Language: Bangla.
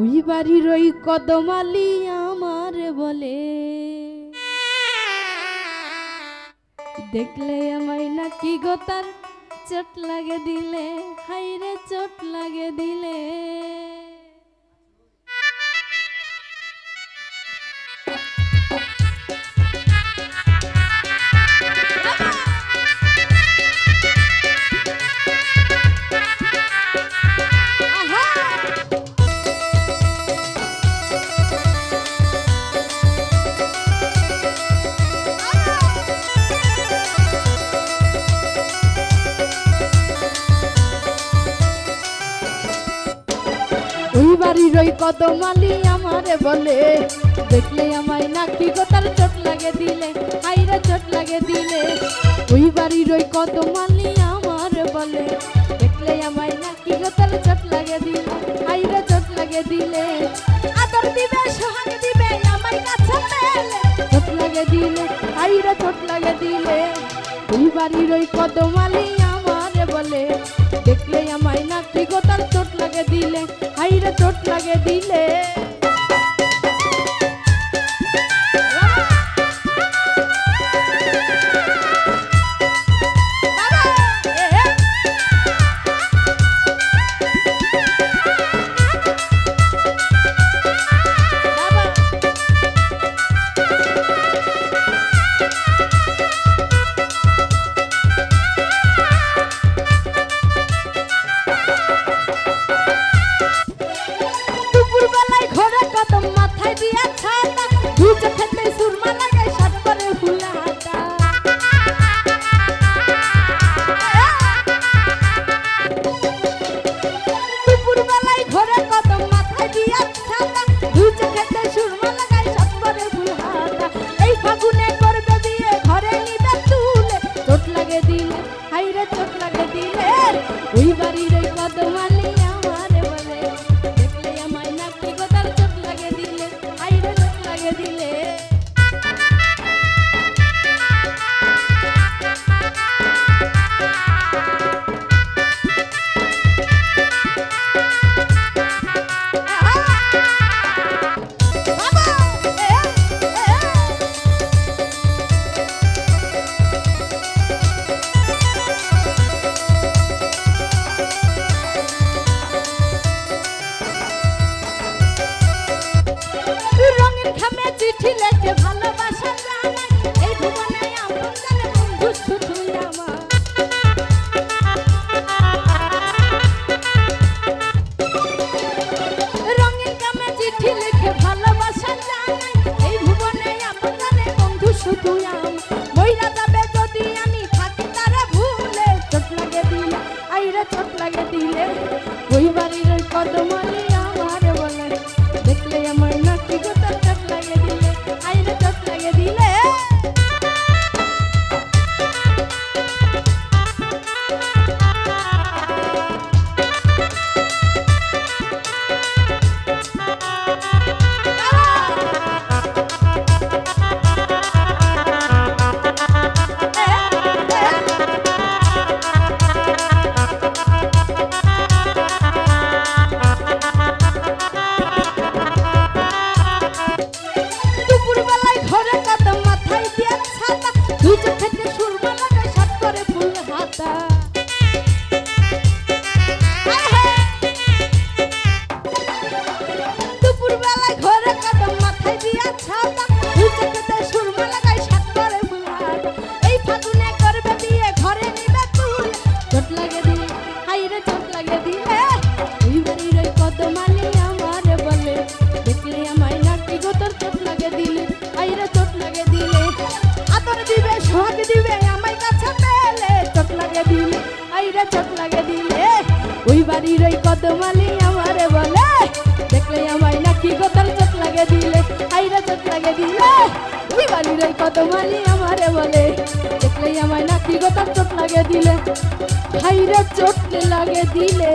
ওই বাড়ির ওই কদমালি আমার বলে দেখলে আমায় নাকি গো তার চোট লাগে দিলে, হাইরে চোট লাগে দিলে। ওই বাড়ির ওই কদমালি আমারে বলে দেখলে আমায় নাকি গো তার চোট লাগে দিলে, হাইরে চোট লাগে দিলে। ওই বাড়ির ওই কদমালি আমারে বলে দেখলে আমায় নাকি গো তার চোট লাগে দিলে, হাইরে চোট লাগে দিলে। আদর দিবে সোহাগ দিবে আমায় কাছে পেলে চোট লাগে দিলে, হাইরে চোট লাগে দিলে। ওই বাড়ির ওই কদমালি আমারে বলে দেখলে আমায় নাকি গো তার চোট লাগে দিলে, হাইরে চোট লাগে দিলে। ওই বাড়ির ওই কদমালি আমারে বলে দেখলে আমায় নাকি গো তার চোট লাগে দিলে, হাইরে চোট লাগে দিলে। চিঠি লেখে ভালোবাসা জানাই এই ভুবনে আপন জানে বন্ধু শুধু আমার। রঙিন কামে চিঠি লেখে ভালোবাসা জানাই এই ভুবনে আপন জানে বন্ধু শুধু আমার। মইরা যাবে যদি আমি থাকি তারে ভুলে চোট লাগে দিলে, আইরে চোট লাগে দিলে। ওই বাড়ির ওই কদমালি আমারে বলে দেখলে আমার নাকি গো তার চোট লাগে দিলে, আইরে চোট লাগে দিলে। ওই বাড়ির ওই কদমালি আমারে বলে দেখলে আমায় নাকি গো তার চোট লাগে দিলে, হাইরে চোট লাগে দিলে। ওই বাড়ির ওই কদমালি আমারে বলে দেখলে আমায় নাকি গো তার চোট লাগে দিলে, হাইরে চোট লাগে দিলে।